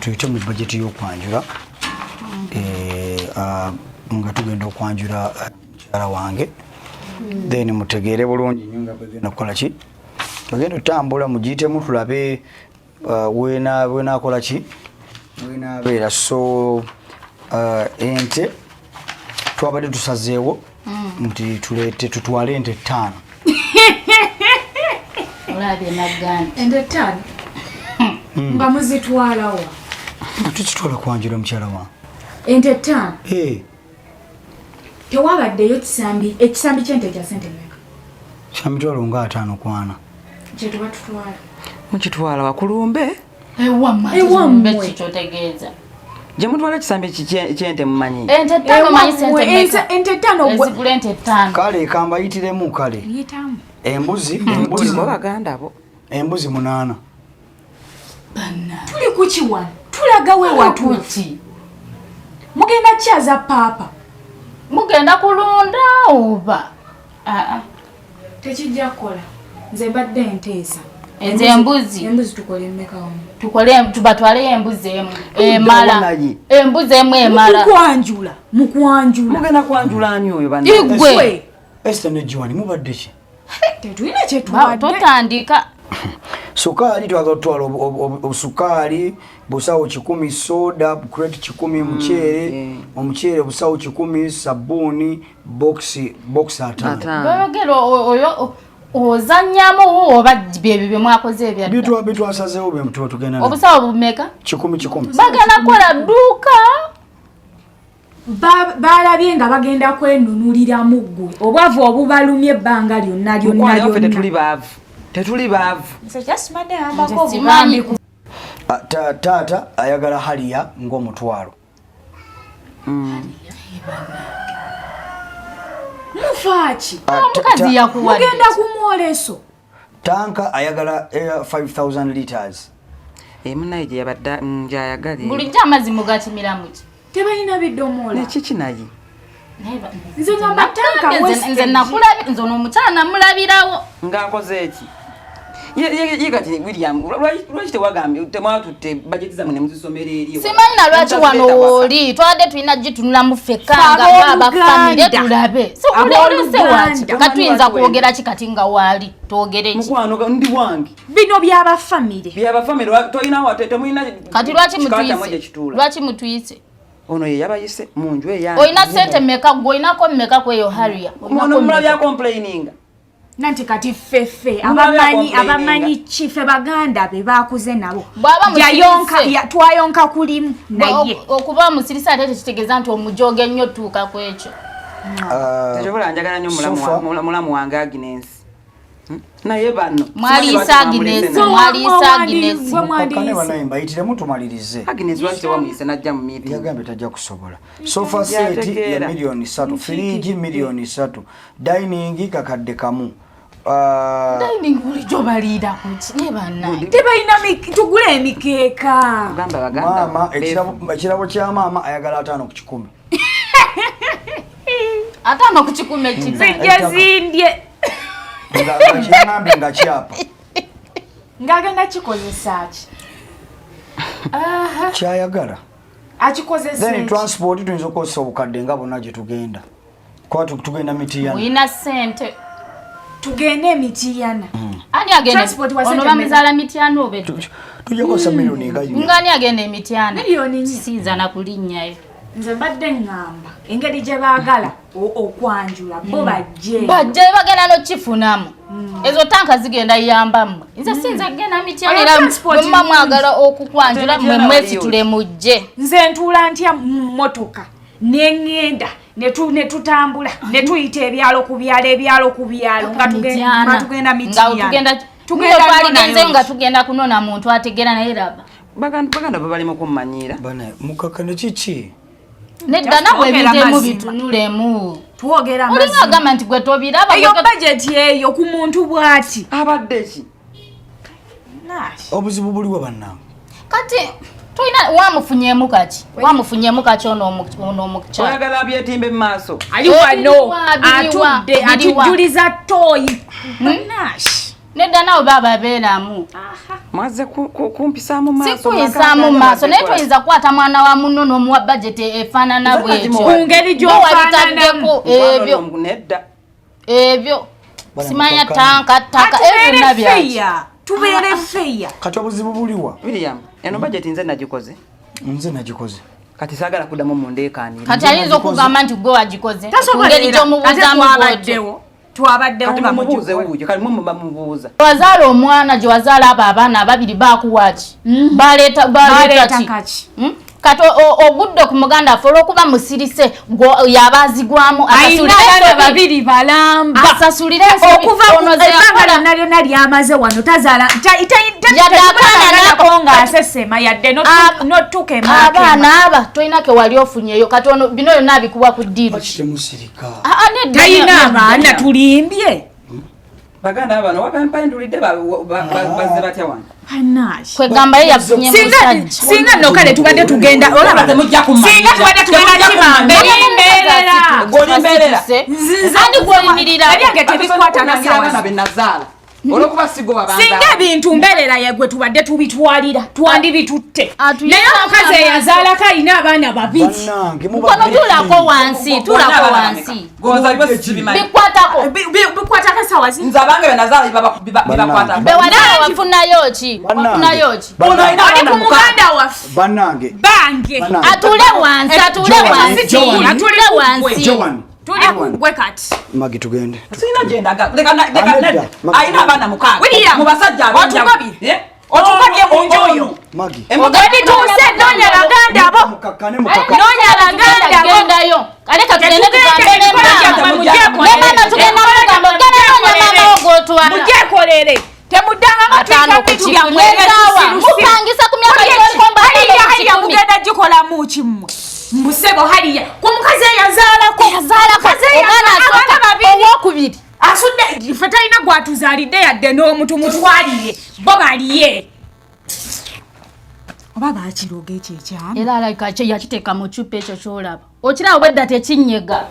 tuyite mu budget y'okwanjula nga tugenda okwanjula mukyala wange then mutegeere bulungi nnyo nga bagenda kukola ki tugenda otambula mugiyitemu tulabe weenakola ki weenabeera so ente twabadde tusazeewo nti tutwale ente 5 olabye naggana ente 5 nga muzitwalawa tukitwala kwanjula mukyala wa ente 5 tewabaddeyo ekisambi kyente kya sente meka kyamitwalo nga 5 kwana kyetuba tutwala mukitwala wakulumbe ewamwe kikyotegeeza gye mutwala ekisambi kyente mumanyi ente 5 manyi sente meka ente 5 ezigula ente 5 kale kambayitiremu kale yitamu embuzi bo baganda bo embuzi 8 banna tuli kukiwana tulaga we watuuti mugenda kyaza papa mugenda kulunda oba tekijja kukola nze mbadde nteesa embuzi tukole mmeka wamu tubatwaleyo embuzi emu emala embuzi emu emala mukwanjula mugenda kwanjula ani oyo igwe Esther ne Joani mubadde ki tetulina kyetubadde totandika sukaali twagala obusukaali busawo 10 soda crate 10 muceere omuceere busawo 10 sabuni box 5 bayogera oyo ozanyamu oba byebyo byemwakoze ebyadda bitwasazeewo bye tugenda obusawo bumeka 10 bagenda kola dduuka balabye nga bagenda kwenunulira muggu obwavu obubalumye ebbanga lyonna tetuli baavu taata ayagala haliya ng'omutwalo mufaaki omukazi yakuwadde mugenda kumwoleso tanka ayagala 5000 liters emunaye gye yabadde njayagale bulijjo amazzi mugatimiramu ki tebalina bidomola nekiki naye nze ngamba tanka nze nakulabye nze onomukyala namulabirawo ng'akoze eki ye kati William lwaki tewagambye temwatutte bajeti zammwe ne muzisomera eri simanyi na lwaki wano oli twadde tulina gitunulamu ffekka nga abafamire tulabe sokulese waki katuyinza kwogera ki kati nga waali twogere ki mukwano ndi wange bino byabafamire tolina wate temulina kati lwaki mutuyise ono ye yabayise mu nju eyange olina sente mmeka gwe olinako mmeka kweyo harrier ono mulabya complaininga nanti kati ffeffe abamanyi kife baganda be bakuze nabo twayonka kulimu naye okuba musirisa ate tekitegeeza nti omujoge nnyo tuuka ku ekyo tekyobola njagala nnyo mulamu wange Agnes naye bano mwaliisa Agnes mbayitiremu tumalirize Agnes lwaki tewamuyise najja mu meeting yagambye tajja kusobola sofa set ya milioni 3 firiji milioni 3 dining kakadde kamu dining bulijjo baliira kuki ne banna tebalina tugule emikeeka mama ekirabo kya mama ayagala 5 ku 10 5 ku 10 zijja zindye nga nga kyapa ngagenda kikozesa ki kyayagala akikozesa then transport tuyinza okukozesa obukadde nga bonna gye tugenda kuba tugenda Mityana oyina sente tugende Mityana ani agenda ono bamuzaala Mityana obe tujja kukozesa milioni ngani agenda Mityana milioni siiza na kulinnyayo nze mbadde ngamba engeri gye baagala okwanjula bo bajje bagenda n'okifunamu ezo tanka zigenda yambamu nze sinza kugenda Mityana era mumma mwagala okukwanjula mwe mwesitule mujje nze ntuula ntya mmotoka neŋŋenda ne tutambula ne tuyita ebyalo ku byalo nga tugenda Mityana tugenda nga tugenda kunona muntu ategera naye raba baganda babalimu kummanyiira mukaka ne kiki nedda nawe ebintu bitunulemu twogera olinga agamba nti gwe tobiraba eyo budget eyo ku muntu bwati abadde ki obuzibu buliwo bannange kati toyina wamufunyemu kaki ono omukyala oyagala byetimbe mu maaso ali wano atudde atujjuliza toyi Nedda nawo baba beeramu. Mwaze kumpisamu maaso. Sikuyisaamu maaso naye toyinza kukwata mwana wa munno n'omuwa budget efaanana bw'ekyo. Ku ngeri gy'ofaananamu. Ebyo simanya ttaka ebyo byonna byaki. Tubeere feya. Kati obuzibu buliwa? William, eno budget nze nagikoze. Nze nagikoze. Kati saagala kuddamu mu ndeekaaniro. Kati ayinza okugamba nti gwe wagikoze. Ku ngeri gy'omubuuzaamu bw'otyo. Twabaddewo nga mubuuze wuuyo kali mwe bamubuuza. Wazaala omwana gye wazaala abo abaana ababiri baakuwaki. Baleeta kaki. Kati ogudde ku muganda affe olw'okuba musirise yabaazigwamu abaana babiri balamba asasulire okuva ebbanga lyonna lyamaze wano tazaala yadde ng'asesema yadde n'ottuka abaana aba tolina ke wali ofunyeyo kati ono bino byonna abikuwa ku ddiiru talina abaana tulimbye baganda abano wabampandulidde bazze batya wano kwegamba ye yafunye musajja singa nno kale tubadde tugenda olaba temujja kumanya singa tubadde tugenda kimambe golimberera ani golimirira ebyange tebikwata abaana benazaala olwokuba sigo wabanza singa ebintu mbeerera yegwe tubadde tubitwalira twandibitutte naye omukazi eyazaalako alina abaana babiri kono tulako wansi bikwatako esawa nze abange benazaala bibakwata bewalala wafunayo ki oli ku muganda waffe bannange bange atule wansi tuli kugwe kati magi tugende sina gyendaga ayina abaana mukaaga mu basajja otugabye mu nju oyo magi ebituuse noonya baganda abo noonya baganda abo gendayo kale katugende tugambe tugenda mugamba genda noonya mama ogotwala mugyekolere temuddanga matuikabitu byammwe mupangisa ku myaka gyolikomba haliya mugenda gikolamu kimmwe mbusebo haliya ku mukazi eyazaalako abaana babiri owokubiri asudde ffe talina gwatuzaalidde yadde n'omuntu mutwalire bo baliye oba bakiroga ekyo ekyama era alayika yakiteeka mu cupa ekyo kyolaba okirawo bwedda tekinyega